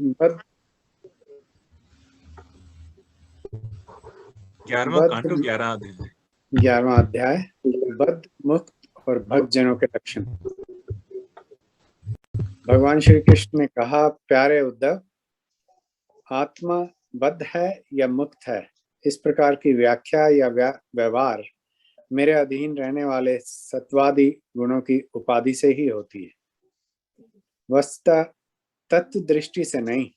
बद्ध 11वां अध्याय 11वां अध्याय बद्ध, मुक्त और भक्तजनों के लक्षण। भगवान श्री कृष्ण ने कहा, प्यारे उद्धव, आत्मा बद्ध है या मुक्त है, इस प्रकार की व्याख्या या व्यवहार मेरे अधीन रहने वाले सत्वादी गुणों की उपाधि से ही होती है, वस्तुतः तत्व दृष्टि से नहीं।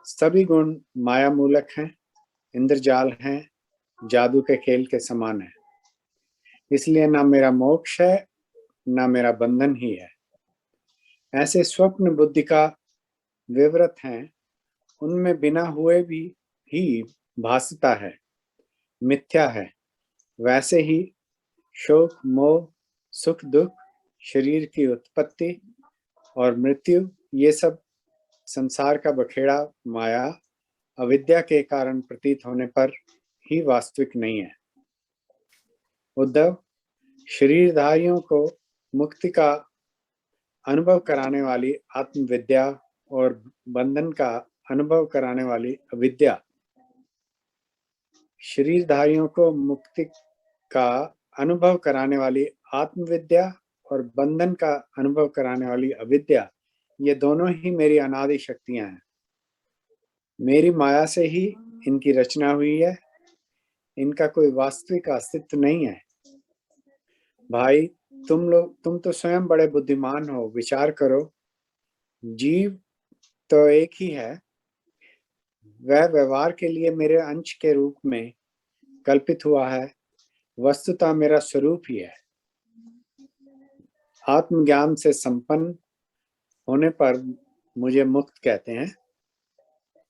सभी गुण माया मूलक हैं, इंद्रजाल हैं, जादू के खेल के समान है। इसलिए ना मेरा मोक्ष है, ना मेरा बंधन ही है। ऐसे स्वप्न बुद्धि का विवृत हैं, उनमें बिना हुए भी ही भासता है, मिथ्या है। वैसे ही शोक, मोह, सुख, दुख, शरीर की उत्पत्ति और मृत्यु, ये सब संसार का बखेड़ा माया, अविद्या के कारण प्रतीत होने पर ही वास्तविक नहीं है। उद्धव, शरीरधारियों को मुक्ति का अनुभव कराने वाली आत्मविद्या और बंधन का अनुभव कराने वाली अविद्या, शरीरधारियों को मुक्ति का अनुभव कराने वाली आत्मविद्या और बंधन का अनुभव कराने वाली अविद्या, ये दोनों ही मेरी अनादि शक्तियां हैं। मेरी माया से ही इनकी रचना हुई है, इनका कोई वास्तविक अस्तित्व नहीं है। भाई, तुम तो स्वयं बड़े बुद्धिमान हो, विचार करो। जीव तो एक ही है, वह व्यवहार के लिए मेरे अंश के रूप में कल्पित हुआ है, वस्तुतः मेरा स्वरूप ही है। आत्मज्ञान से संपन्न होने पर मुझे मुक्त कहते हैं,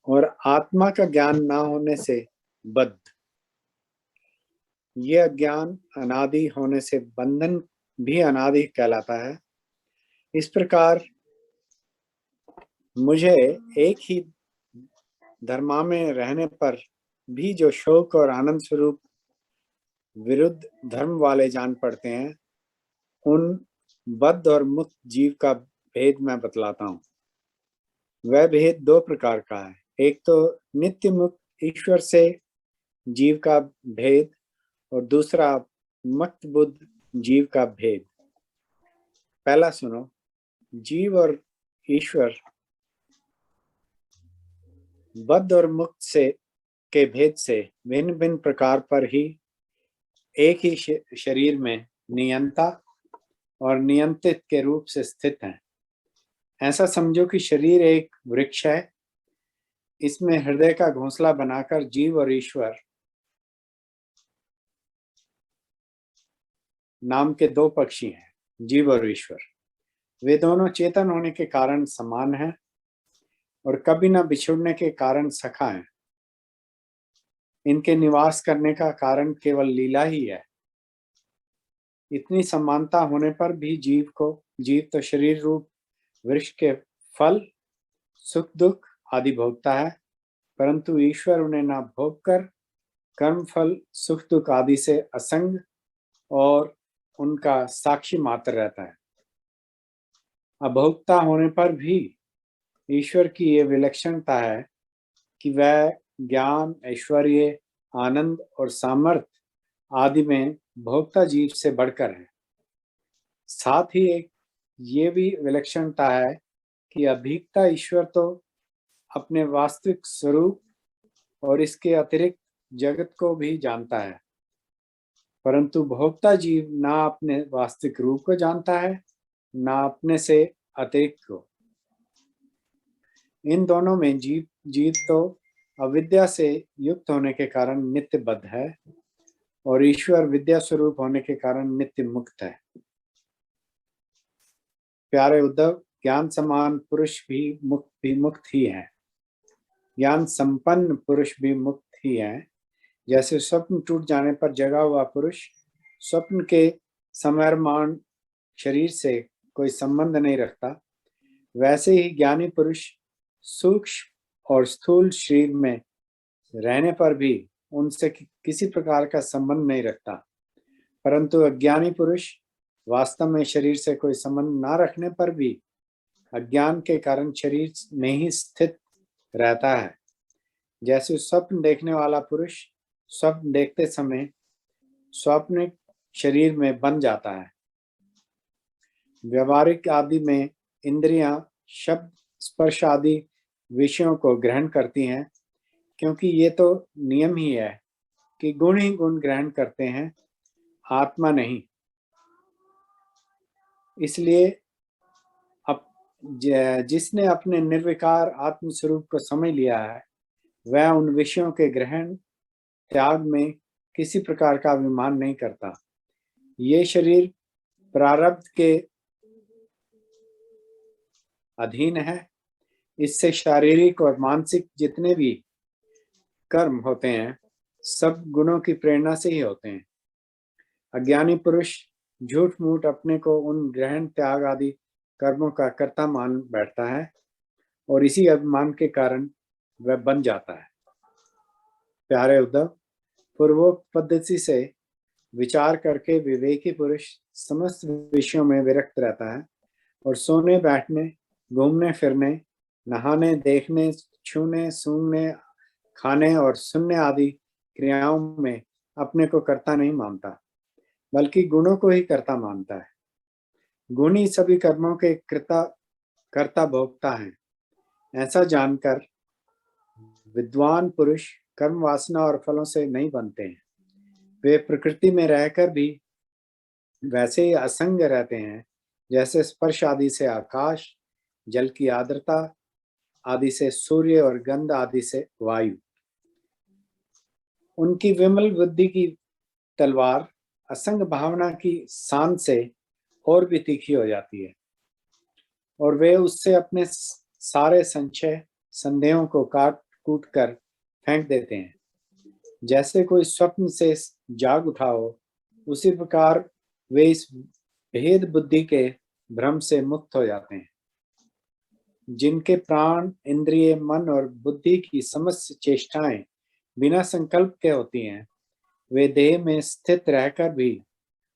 और आत्मा का ज्ञान ना होने से बद्ध। यह ज्ञान अनादि होने से बंधन भी अनादि कहलाता है। इस प्रकार मुझे एक ही धर्मा में रहने पर भी जो शोक और आनंद स्वरूप विरुद्ध धर्म वाले जान पड़ते हैं, उन बद्ध और मुक्त जीव का भेद मैं बतलाता हूँ। वह भेद दो प्रकार का है। एक तो नित्य मुक्त ईश्वर से जीव का भेद, और दूसरा मुक्त बुद्ध जीव का भेद। पहला सुनो। जीव और ईश्वर बद्ध और मुक्त से के भेद से भिन्न भिन्न प्रकार पर ही एक ही शरीर में नियंता और नियंत्रित के रूप से स्थित हैं। ऐसा समझो कि शरीर एक वृक्ष है, इसमें हृदय का घोंसला बनाकर जीव और ईश्वर नाम के दो पक्षी हैं। जीव और ईश्वर, वे दोनों चेतन होने के कारण समान हैं और कभी न बिछुड़ने के कारण सखा हैं। इनके निवास करने का कारण केवल लीला ही है। इतनी समानता होने पर भी जीव तो शरीर रूप वृक्ष के फल, सुख दुख आदि भोगता है, परंतु ईश्वर उन्हें न भोग कर कर्म फल, सुख दुख आदि से असंग और उनका साक्षी मात्र रहता है। अभोक्ता होने पर भी ईश्वर की ये विलक्षणता है कि वह ज्ञान, ऐश्वर्य, आनंद और सामर्थ्य आदि में भोक्ता जीव से बढ़कर है। साथ ही एक ये भी विलक्षणता है कि अभीक्ता ईश्वर तो अपने वास्तविक स्वरूप और इसके अतिरिक्त जगत को भी जानता है, परंतु भोक्ता जीव ना अपने वास्तविक रूप को जानता है, ना अपने से अतिरिक्त को। इन दोनों में जीव तो अविद्या से युक्त होने के कारण नित्य बद्ध है, और ईश्वर विद्या स्वरूप होने के कारण नित्य मुक्त है। प्यारे उद्धव, ज्ञान समान पुरुष भी मुक्त ही है। ज्ञान संपन्न पुरुष भी मुक्त ही है। जैसे स्वप्न टूट जाने पर जगा हुआ पुरुष स्वप्न के समयमान शरीर से कोई संबंध नहीं रखता, वैसे ही ज्ञानी पुरुष सूक्ष्म और स्थूल शरीर में रहने पर भी उनसे किसी प्रकार का संबंध नहीं रखता, परंतु अज्ञानी पुरुष वास्तव में शरीर से कोई संबंध ना रखने पर भी अज्ञान के कारण शरीर में ही स्थित रहता है। जैसे स्वप्न देखने वाला पुरुष स्वप्न देखते समय स्वप्न शरीर में बन जाता है। व्यवहारिक आदि में इंद्रियां शब्द स्पर्श आदि विषयों को ग्रहण करती हैं, क्योंकि ये तो नियम ही है कि गुण ही गुण ग्रहण करते हैं, आत्मा नहीं। इसलिए जिसने अपने निर्विकार आत्म स्वरूप को समझ लिया है, वह उन विषयों के ग्रहण त्याग में किसी प्रकार का अभिमान नहीं करता। ये शरीर प्रारब्ध के अधीन है। इससे शारीरिक और मानसिक जितने भी कर्म होते हैं, सब गुणों की प्रेरणा से ही होते हैं। अज्ञानी पुरुष झूठ मूठ अपने को उन ग्रहण त्याग आदि कर्मों का कर्ता मान बैठता है और इसी अभिमान के कारण वह बन जाता है। प्यारे उद्धव, पूर्वोक्त पद्धति से विचार करके विवेकी पुरुष समस्त विषयों में विरक्त रहता है और सोने बैठने, घूमने फिरने, नहाने, देखने, छूने, सूंघने, खाने और सुनने आदि क्रियाओं में अपने को कर्ता नहीं मानता, बल्कि गुणों को ही कर्ता मानता है। गुण ही सभी कर्मों के कर्ता भोक्ता है। ऐसा जानकर विद्वान पुरुष कर्म वासना और फलों से नहीं बनते हैं। वे प्रकृति में रहकर भी वैसे ही असंग रहते हैं, जैसे स्पर्श आदि से आकाश, जल की आर्द्रता आदि से सूर्य और गंध आदि से वायु। उनकी विमल बुद्धि की तलवार असंग भावना की सान से और भी तीखी हो जाती है और वे उससे अपने सारे संशय संदेहों को काट कूट कर फेंक देते हैं। जैसे कोई स्वप्न से जाग उठा हो, उसी प्रकार वे इस भेद बुद्धि के भ्रम से मुक्त हो जाते हैं। जिनके प्राण, इंद्रिय, मन और बुद्धि की समस्त चेष्टाएं बिना संकल्प के होती हैं, वे देह में स्थित रहकर भी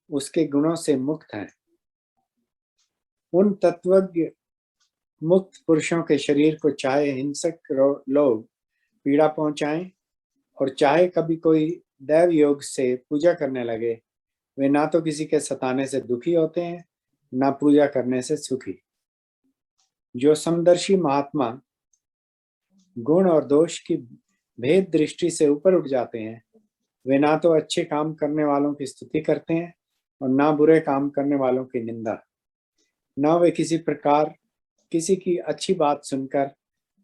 उसके गुणों से मुक्त हैं। उन तत्वज्ञ मुक्त पुरुषों के शरीर को चाहे हिंसक लोग पीड़ा पहुंचाएं और चाहे कभी कोई दैव योग से पूजा करने लगे, वे ना तो किसी के सताने से दुखी होते हैं, ना पूजा करने से सुखी। जो समदर्शी महात्मा गुण और दोष की भेद दृष्टि से ऊपर उठ जाते हैं, वे ना तो अच्छे काम करने वालों की स्तुति करते हैं और ना बुरे काम करने वालों की निंदा। ना वे किसी प्रकार किसी की अच्छी बात सुनकर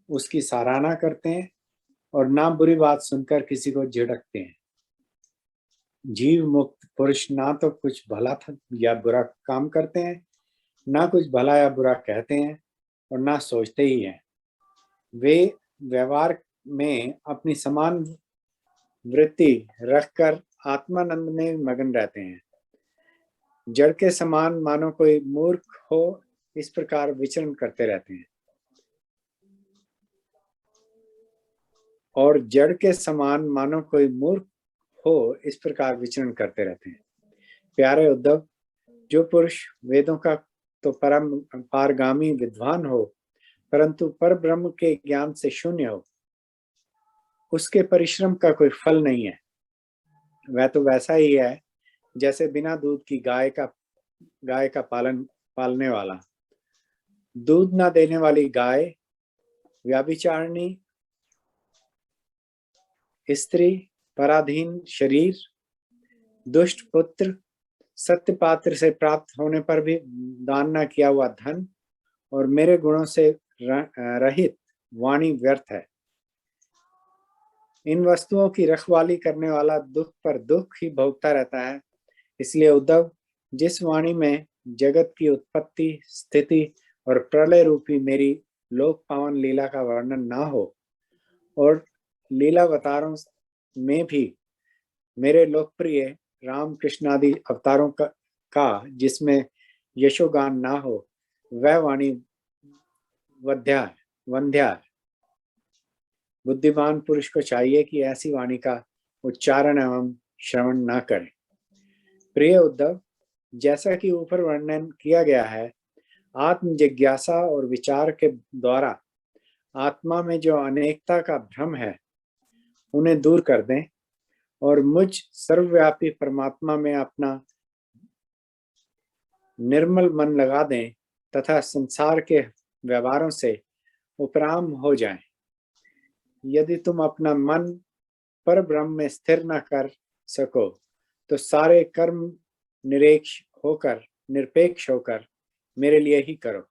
उसकी सराहना करते हैं और ना बुरी बात सुनकर किसी को झिड़कते हैं। जीव मुक्त पुरुष ना तो कुछ भला या बुरा काम करते हैं, ना कुछ भला या बुरा कहते हैं और ना सोचते ही हैं। वे व्यवहार में अपनी समान वृत्ति रखकर आत्मानंद में मगन रहते हैं। जड़ के समान मानो कोई मूर्ख हो, इस प्रकार विचरण करते रहते हैं और जड़ के समान मानो कोई मूर्ख हो, इस प्रकार विचरण करते रहते हैं। प्यारे उद्धव, जो पुरुष वेदों का तो परम पारगामी विद्वान हो, परंतु पर ब्रह्म के ज्ञान से शून्य हो, उसके परिश्रम का कोई फल नहीं है। वह तो वैसा ही है जैसे बिना दूध की गाय का पालने वाला। दूध ना देने वाली गाय, व्याभिचारिणी स्त्री, पराधीन शरीर, दुष्ट पुत्र, सत्य पात्र से प्राप्त होने पर भी दान न किया हुआ धन और मेरे गुणों से रहित वाणी व्यर्थ है। इन वस्तुओं की रखवाली करने वाला दुख पर दुख ही भोगता रहता है। इसलिए उद्धव, जिस वाणी में जगत की उत्पत्ति, स्थिति और प्रलय रूपी मेरी लोक पावन लीला का वर्णन ना हो और लीलावतारों में भी मेरे लोकप्रिय राम कृष्ण आदि अवतारों का जिसमें यशोगान ना हो, वह वाणी वंध्या है। बुद्धिमान पुरुष को चाहिए कि ऐसी वाणी का उच्चारण एवं श्रवण न करे। प्रिय उद्धव, जैसा कि ऊपर वर्णन किया गया है, आत्म जिज्ञासा और विचार के द्वारा आत्मा में जो अनेकता का भ्रम है उन्हें दूर कर दें और मुझ सर्वव्यापी परमात्मा में अपना निर्मल मन लगा दें तथा संसार के व्यवहारों से उपराम हो जाएं। यदि तुम अपना मन पर ब्रह्म में स्थिर न कर सको तो सारे कर्म निरपेक्ष होकर मेरे लिए ही करो।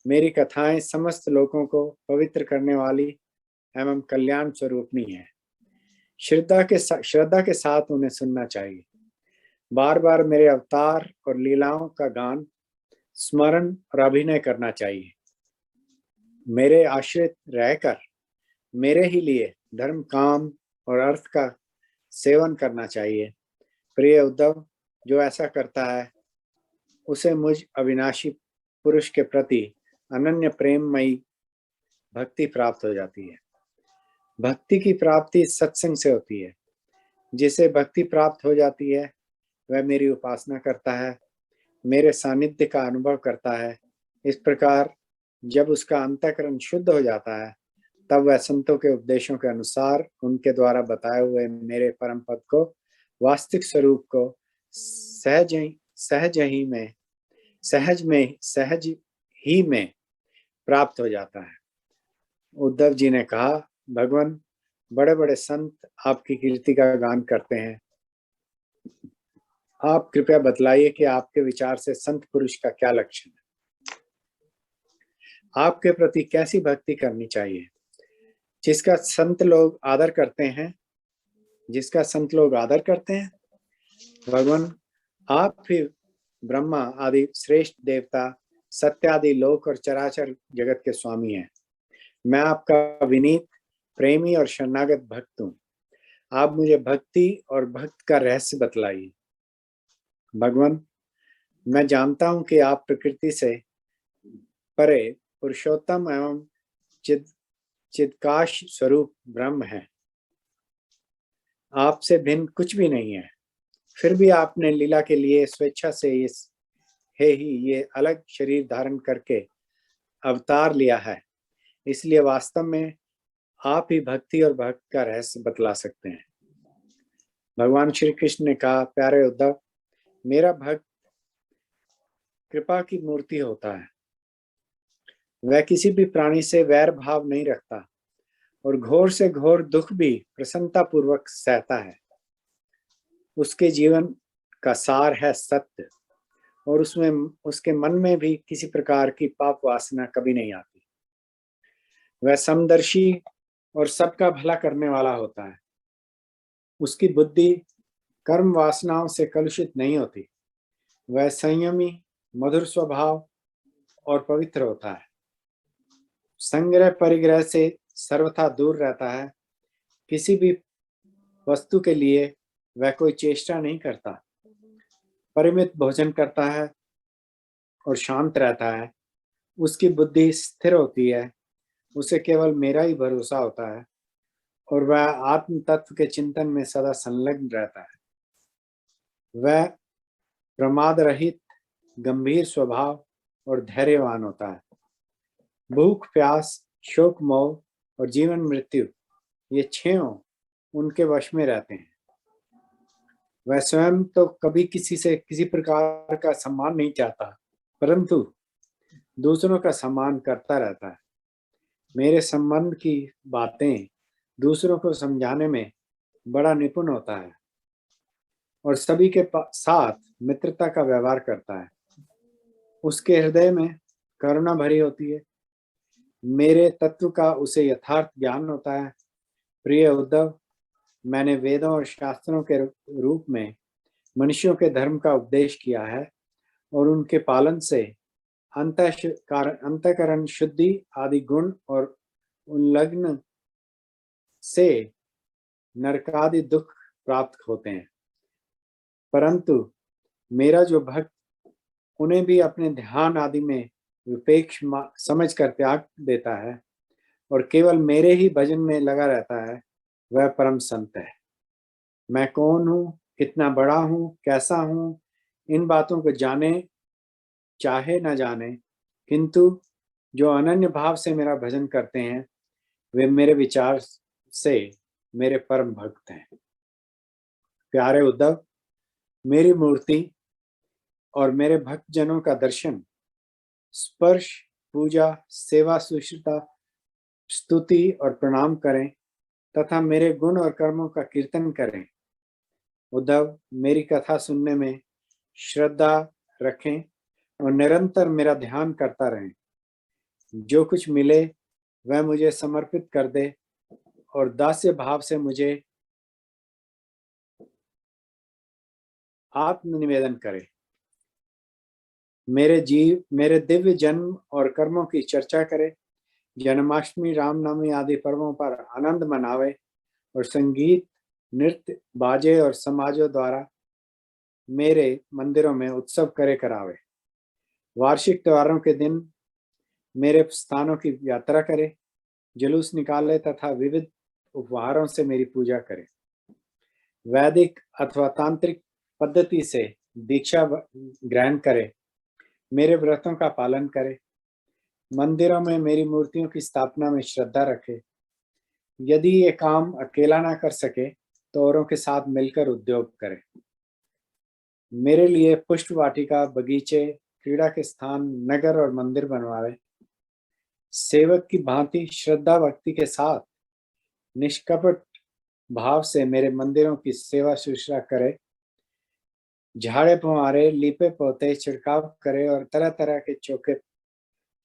मेरी कथाएं समस्त लोगों को पवित्र करने वाली एवं कल्याण स्वरूपनी है। श्रद्धा के साथ उन्हें सुनना चाहिए। बार बार मेरे अवतार और लीलाओं का गान, स्मरण और अभिनय करना चाहिए। मेरे आश्रित रहकर मेरे ही लिए धर्म, काम और अर्थ का सेवन करना चाहिए। प्रिय उद्धव, जो ऐसा करता है उसे मुझ अविनाशी पुरुष के प्रति अनन्य प्रेममयी भक्ति प्राप्त हो जाती है। भक्ति की प्राप्ति सत्संग से होती है। जिसे भक्ति प्राप्त हो जाती है वह मेरी उपासना करता है, मेरे सानिध्य का अनुभव करता है। इस प्रकार जब उसका अंतःकरण शुद्ध हो जाता है तब वह संतों के उपदेशों के अनुसार उनके द्वारा बताए हुए मेरे परम पद को, वास्तविक स्वरूप को सहज ही में प्राप्त हो जाता है। उद्धव जी ने कहा, भगवान, बड़े बड़े संत आपकी कीर्ति का गान करते हैं। आप कृपया बतलाइए कि आपके विचार से संत पुरुष का क्या लक्षण है। आपके प्रति कैसी भक्ति करनी चाहिए जिसका संत लोग आदर करते हैं। भगवान, आप ही ब्रह्मा आदि श्रेष्ठ देवता, सत्यादि लोक और चराचर जगत के स्वामी हैं। मैं आपका विनीत, प्रेमी और शरणागत भक्त हूँ। आप मुझे भक्ति और भक्त का रहस्य बतलाइए। भगवान, मैं जानता हूं कि आप प्रकृति से परे पुरुषोत्तम एवं चिदकाश स्वरूप ब्रह्म हैं। आपसे भिन्न कुछ भी नहीं है। फिर भी आपने लीला के लिए स्वेच्छा से ये अलग शरीर धारण करके अवतार लिया है। इसलिए वास्तव में आप ही भक्ति और भक्त का रहस्य बतला सकते हैं। भगवान श्री कृष्ण ने कहा, प्यारे उद्धव, मेरा भक्त कृपा की मूर्ति होता है। वह किसी भी प्राणी से वैर भाव नहीं रखता और घोर से घोर दुख भी प्रसन्नता पूर्वक सहता है। उसके जीवन का सार है सत्य और उसके मन में भी किसी प्रकार की पाप वासना कभी नहीं आती। वह समदर्शी और सबका भला करने वाला होता है। उसकी बुद्धि कर्म वासनाओं से कलुषित नहीं होती। वह संयमी, मधुर स्वभाव और पवित्र होता है। संग्रह परिग्रह से सर्वथा दूर रहता है। किसी भी वस्तु के लिए वह कोई चेष्टा नहीं करता। परिमित भोजन करता है और शांत रहता है। उसकी बुद्धि स्थिर होती है। उसे केवल मेरा ही भरोसा होता है और वह आत्म तत्व के चिंतन में सदा संलग्न रहता है। वह प्रमाद रहित, गंभीर स्वभाव और धैर्यवान होता है। भूख, प्यास, शोक, मोह और जीवन मृत्यु, ये छहों उनके वश में रहते हैं। वह स्वयं तो कभी किसी से किसी प्रकार का सम्मान नहीं चाहता, परंतु दूसरों का सम्मान करता रहता है। मेरे संबंध की बातें दूसरों को समझाने में बड़ा निपुण होता है और सभी के साथ मित्रता का व्यवहार करता है। उसके हृदय में करुणा भरी होती है। मेरे तत्व का उसे यथार्थ ज्ञान होता है। प्रिय उद्धव, मैंने वेदों और शास्त्रों के रूप में मनुष्यों के धर्म का उपदेश किया है और उनके पालन से अंतःकरण शुद्धि आदि गुण और उल्लंघन से नरकादि दुख प्राप्त होते हैं। परंतु मेरा जो भक्त उन्हें भी अपने ध्यान आदि में विपेक्ष समझ कर त्याग देता है और केवल मेरे ही भजन में लगा रहता है, वह परम संत है। मैं कौन हूँ, कितना बड़ा हूँ, कैसा हूँ, इन बातों को जाने चाहे न जाने, किंतु जो अनन्य भाव से मेरा भजन करते हैं वे मेरे विचार से मेरे परम भक्त हैं। प्यारे उद्धव, मेरी मूर्ति और मेरे भक्त जनों का दर्शन, स्पर्श, पूजा, सेवा, शुश्रूषा, स्तुति और प्रणाम करें तथा मेरे गुण और कर्मों का कीर्तन करें। उद्धव, मेरी कथा सुनने में श्रद्धा रखें और निरंतर मेरा ध्यान करता रहें। जो कुछ मिले वह मुझे समर्पित कर दे और दास्य भाव से मुझे आत्मनिवेदन करे। मेरे दिव्य जन्म और कर्मों की चर्चा करे, जन्माष्टमी, रामनवमी आदि पर्वों पर आनंद मनावे और संगीत, नृत्य, बाजे और समाजों द्वारा मेरे मंदिरों में उत्सव करे करावे। वार्षिक त्योहारों के दिन मेरे स्थानों की यात्रा करे, जुलूस निकाले तथा विविध उपहारों से मेरी पूजा करे। वैदिक अथवा तांत्रिक पद्धति से दीक्षा ग्रहण करे, मेरे व्रतों का पालन करे, मंदिरों में मेरी मूर्तियों की स्थापना में श्रद्धा रखे। यदि ये काम अकेला ना कर सके तो औरों के साथ मिलकर उद्योग करे। मेरे लिए पुष्प वाटिका, बगीचे, क्रीड़ा के स्थान, नगर और मंदिर बनवावे। सेवक की भांति श्रद्धा भक्ति के साथ निष्कपट भाव से मेरे मंदिरों की सेवा शुश्रूषा करे, झाड़े पंवारे, लीपे पोते, छिड़काव करे और तरह तरह के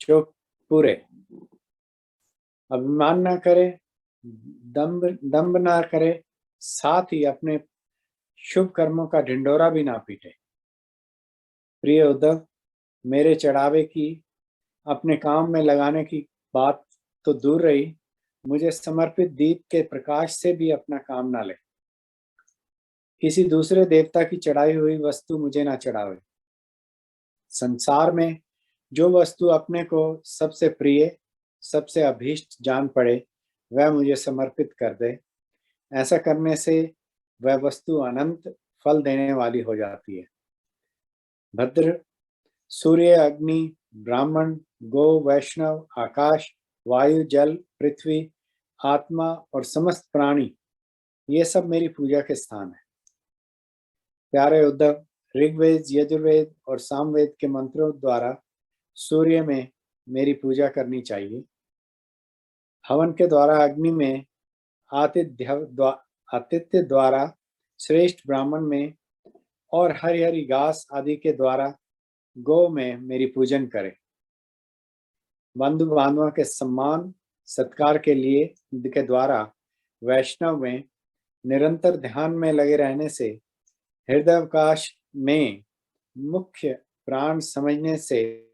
चौक पूरे। अभिमान ना करे, दंभ ना करे, साथ ही अपने शुभ कर्मों का ढिंडोरा भी ना पीटे। प्रिय उद्धव, मेरे चढ़ावे की अपने काम में लगाने की बात तो दूर रही, मुझे समर्पित दीप के प्रकाश से भी अपना काम ना ले। किसी दूसरे देवता की चढ़ाई हुई वस्तु मुझे ना चढ़ावे। संसार में जो वस्तु अपने को सबसे प्रिय, सबसे अभीष्ट जान पड़े वह मुझे समर्पित कर दे। ऐसा करने से वह वस्तु अनंत फल देने वाली हो जाती है। भद्र, सूर्य, अग्नि, ब्राह्मण, गो, वैष्णव, आकाश, वायु, जल, पृथ्वी, आत्मा और समस्त प्राणी, ये सब मेरी पूजा के स्थान है। प्यारे उद्धव, ऋग्वेद, यजुर्वेद और सामवेद के मंत्रों द्वारा सूर्य में मेरी पूजा करनी चाहिए। हवन के द्वारा अग्नि में, आतिथ्य द्वारा श्रेष्ठ ब्राह्मण में और हरि हरि घास आदि के द्वारा गौ में मेरी पूजन करें। बंधु बांधवों के सम्मान सत्कार के द्वारा वैष्णव में निरंतर ध्यान में लगे रहने से, हृदयावकाश में मुख्य प्राण समझने से,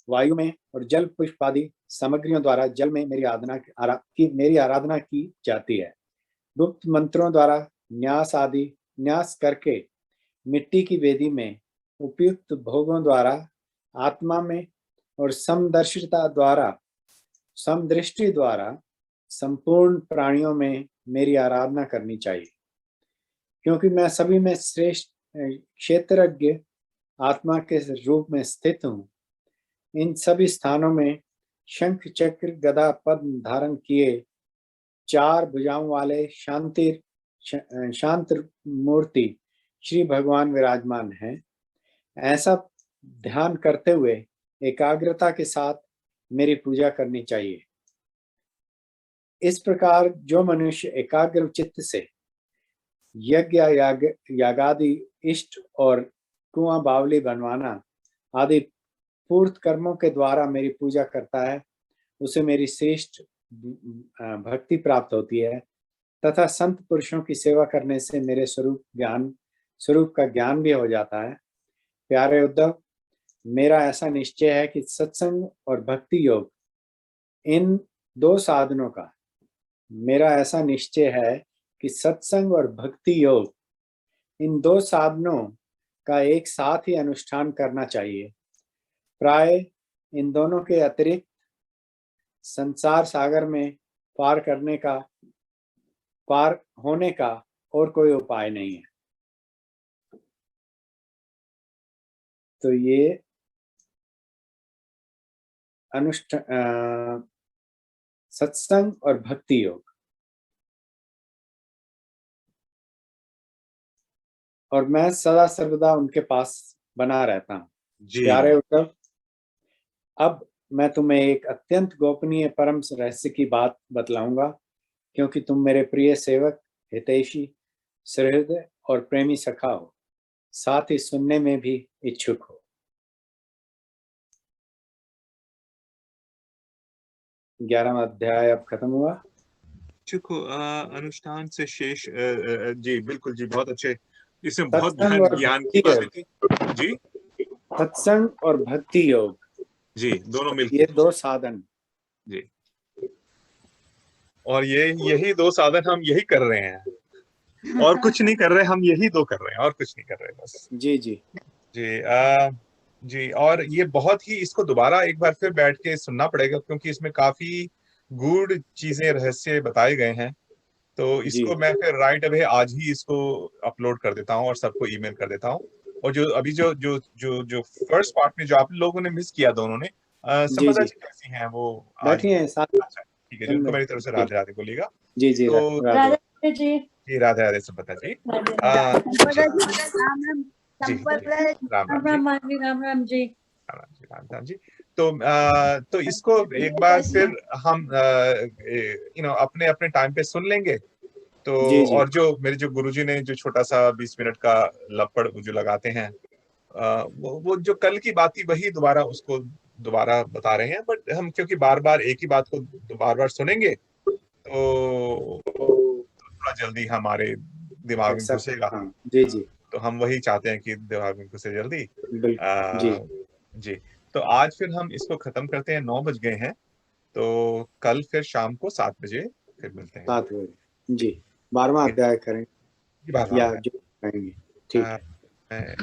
वायु में और जल पुष्प आदि सामग्रियों द्वारा जल में मेरी आराधना की जाती है। गुप्त मंत्रों द्वारा न्यास करके मिट्टी की वेदी में उपयुक्त भोगों द्वारा आत्मा में और समदृष्टि द्वारा संपूर्ण प्राणियों में मेरी आराधना करनी चाहिए। क्योंकि मैं सभी में श्रेष्ठ क्षेत्रज्ञ आत्मा के रूप में स्थित हूँ, इन सभी स्थानों में शंख, चक्र, गदा, पद्म धारण किए 4 भुजाओं वाले शांत मूर्ति श्री भगवान विराजमान हैं। ऐसा ध्यान करते हुए एकाग्रता के साथ मेरी पूजा करनी चाहिए। इस प्रकार जो मनुष्य एकाग्र चित्त से यज्ञ, यागादि, इष्ट और कुआं, बावली बनवाना आदि पूर्त कर्मों के द्वारा मेरी पूजा करता है, उसे मेरी श्रेष्ठ भक्ति प्राप्त होती है तथा संत पुरुषों की सेवा करने से मेरे स्वरूप का ज्ञान भी हो जाता है। प्यारे उद्धव, मेरा ऐसा निश्चय है कि सत्संग और भक्ति योग, इन दो साधनों का मेरा ऐसा निश्चय है कि सत्संग और भक्ति योग, इन दो साधनों का एक साथ ही अनुष्ठान करना चाहिए। प्राय इन दोनों के अतिरिक्त संसार सागर में पार होने का और कोई उपाय नहीं है। तो ये सत्संग और भक्ति योग, और मैं सदा सर्वदा उनके पास बना रहता हूँ। प्यारे उद्धव, अब मैं तुम्हें एक अत्यंत गोपनीय परम रहस्य की बात बतलाऊंगा, क्योंकि तुम मेरे प्रिय सेवक, हितैषी, सहृदय और प्रेमी सखा हो, साथ ही सुनने में भी इच्छुक हो। 11वां अध्याय अब खत्म हुआ। अनुष्ठान से शेष जी बिल्कुल जी, बहुत अच्छे, इसमें बहुत सत्संग और ज्ञान की बातें थी जी। सत्संग और भक्ति योग जी, दोनों मिलकर, ये दो साधन जी, और यही दो साधन हम यही कर रहे हैं, और कुछ नहीं कर रहे, हम यही दो कर रहे हैं और कुछ नहीं कर रहे बस। जी जी जी जी, और ये बहुत ही, इसको दोबारा एक बार फिर बैठ के सुनना पड़ेगा, क्योंकि इसमें काफी गूढ़ चीजें, रहस्य बताए गए हैं। तो इसको मैं फिर राइट अवे आज ही इसको अपलोड कर देता हूँ और सबको ईमेल कर देता हूँ। और जो अभी जो जो जो जो फर्स्ट पार्ट में जो आप लोगों ने मिस किया दोनों ने, संपदा जी कैसी हैं वो आज? बैठी हैं साथ। अच्छा ठीक है जी, उनको मेरी तरफ से राधे राधे बोलिएगा। जी जी तो राधे जी, राधे राधे संपदा जी। जी राम राम जी, राम राम जी, राम राम जी। तो इसको एक बार फिर हम अपने अपने टाइम पे सुन लेंगे। तो जी जी और जो मेरे जो गुरुजी ने जो छोटा सा 20 मिनट का लपड़ जो लगाते हैं, वो जो कल की बात थी वही दोबारा उसको दोबारा बता रहे हैं। बट हम क्योंकि बार बार एक ही बात को बार बार सुनेंगे, तो थोड़ा जल्दी हमारे दिमाग में घुसेगा। जी जी तो हम वही चाहते हैं कि दिमाग में घुसे जल्दी। जी जी, तो आज फिर हम इसको खत्म करते हैं, 9 बज गए हैं। तो कल फिर शाम को 7 बजे फिर मिलते हैं। 7 बजे जी 12वां अध्याय करें बात या जो करेंगे। ठीक है।